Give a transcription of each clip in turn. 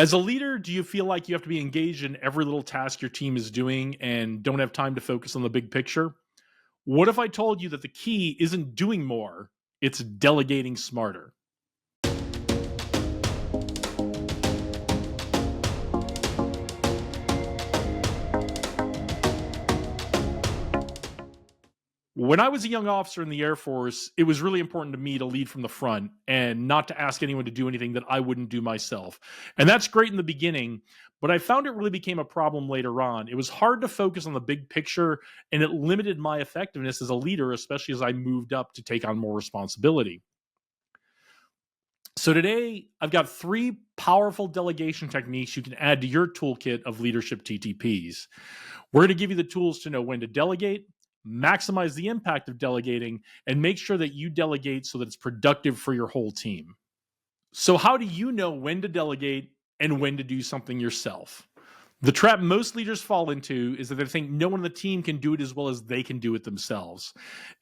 As a leader, do you feel like you have to be engaged in every little task your team is doing and don't have time to focus on the big picture? What if I told you that the key isn't doing more, it's delegating smarter? When I was a young officer in the Air Force, it was really important to me to lead from the front and not to ask anyone to do anything that I wouldn't do myself. And that's great in the beginning, but I found it really became a problem later on. It was hard to focus on the big picture, and it limited my effectiveness as a leader, especially as I moved up to take on more responsibility. So today, I've got three powerful delegation techniques you can add to your toolkit of leadership TTPs. We're going to give you the tools to know when to delegate, maximize the impact of delegating, and make sure that you delegate so that it's productive for your whole team. So, how do you know when to delegate and when to do something yourself? The trap most leaders fall into is that they think no one on the team can do it as well as they can do it themselves.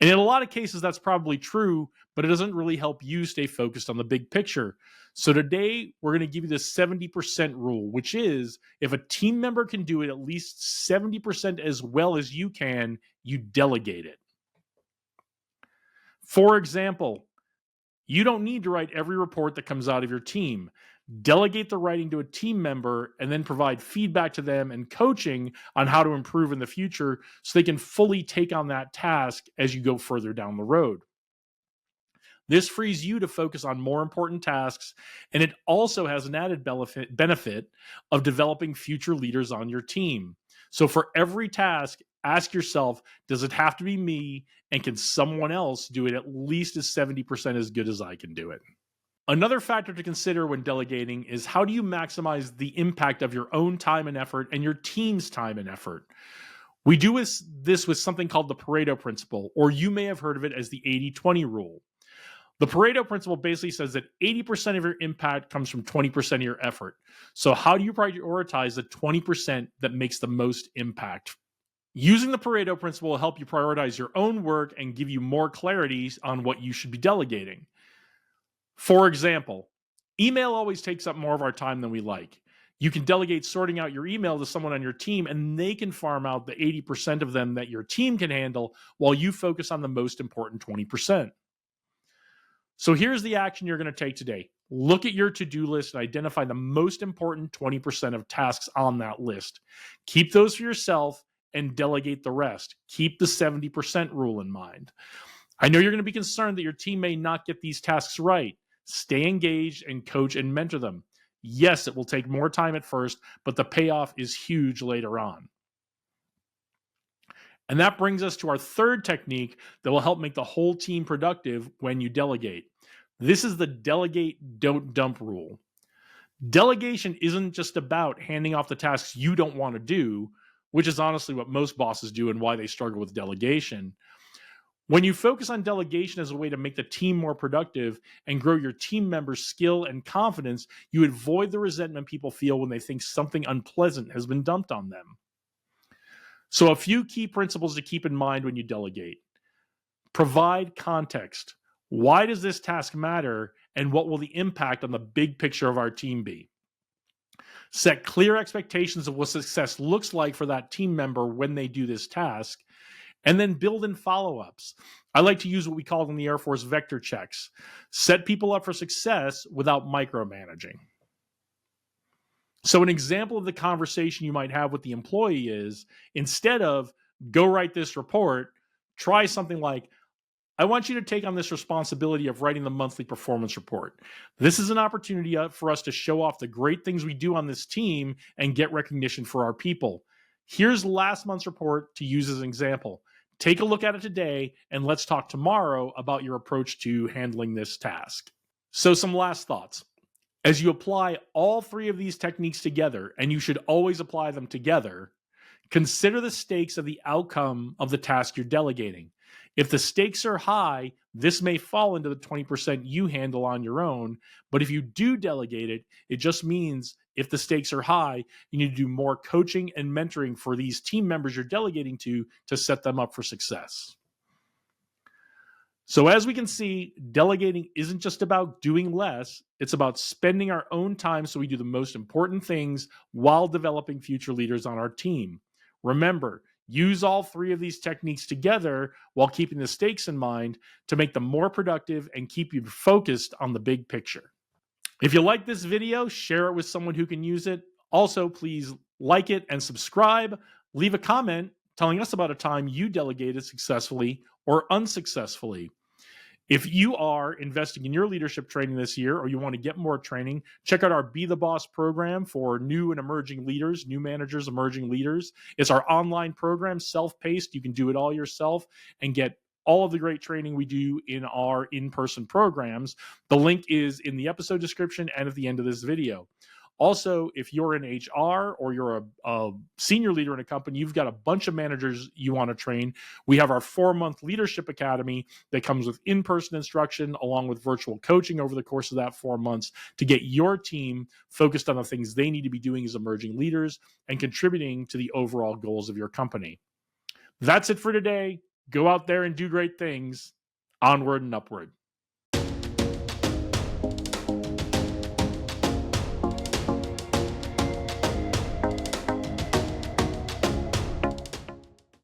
And in a lot of cases, that's probably true, but it doesn't really help you stay focused on the big picture. So today, we're going to give you the 70% rule, which is if a team member can do it at least 70% as well as you can, you delegate it. For example, you don't need to write every report that comes out of your team. Delegate the writing to a team member and then provide feedback to them and coaching on how to improve in the future so they can fully take on that task as you go further down the road. This frees you to focus on more important tasks, and it also has an added benefit of developing future leaders on your team. So for every task, ask yourself, does it have to be me, and can someone else do it at least as 70% as good as I can do it? Another factor to consider when delegating is how do you maximize the impact of your own time and effort and your team's time and effort? We do this with something called the Pareto Principle, or you may have heard of it as the 80-20 rule. The Pareto Principle basically says that 80% of your impact comes from 20% of your effort. So how do you prioritize the 20% that makes the most impact? Using the Pareto Principle will help you prioritize your own work and give you more clarity on what you should be delegating. For example, email always takes up more of our time than we like. You can delegate sorting out your email to someone on your team, and they can farm out the 80% of them that your team can handle while you focus on the most important 20%. So here's the action you're going to take today. Look at your to-do list and identify the most important 20% of tasks on that list. Keep those for yourself and delegate the rest. Keep the 70% rule in mind. I know you're going to be concerned that your team may not get these tasks right. Stay engaged and coach and mentor them. Yes, it will take more time at first, but the payoff is huge later on. And that brings us to our third technique that will help make the whole team productive when you delegate. This is the delegate, don't dump rule. Delegation isn't just about handing off the tasks you don't want to do, which is honestly what most bosses do and why they struggle with delegation. When you focus on delegation as a way to make the team more productive and grow your team members' skill and confidence, you avoid the resentment people feel when they think something unpleasant has been dumped on them. So a few key principles to keep in mind when you delegate. Provide context. Why does this task matter, and what will the impact on the big picture of our team be? Set clear expectations of what success looks like for that team member when they do this task, and then build in follow-ups. I like to use what we call in the Air Force vector checks. Set people up for success without micromanaging. So an example of the conversation you might have with the employee is, instead of go write this report, try something like, I want you to take on this responsibility of writing the monthly performance report. This is an opportunity for us to show off the great things we do on this team and get recognition for our people. Here's last month's report to use as an example. Take a look at it today, and let's talk tomorrow about your approach to handling this task. So some last thoughts. As you apply all three of these techniques together, and you should always apply them together, consider the stakes of the outcome of the task you're delegating. If the stakes are high, this may fall into the 20% you handle on your own, but if you do delegate it, it just means if the stakes are high, you need to do more coaching and mentoring for these team members you're delegating to set them up for success. So, as we can see, delegating isn't just about doing less, it's about spending our own time so we do the most important things while developing future leaders on our team. Remember, use all three of these techniques together while keeping the stakes in mind to make them more productive and keep you focused on the big picture. If you like this video, share it with someone who can use it. Also, please like it and subscribe. Leave a comment telling us about a time you delegated successfully or unsuccessfully. If you are investing in your leadership training this year or you want to get more training, check out our Be the Boss program for new and emerging leaders, new managers, emerging leaders. It's our online program, self-paced. You can do it all yourself and get all of the great training we do in our in-person programs. The link is in the episode description and at the end of this video. Also, if you're in HR or you're a senior leader in a company, you've got a bunch of managers you want to train. We have our 4-month leadership academy that comes with in-person instruction along with virtual coaching over the course of that 4 months to get your team focused on the things they need to be doing as emerging leaders and contributing to the overall goals of your company. That's it for today. Go out there and do great things. Onward and upward.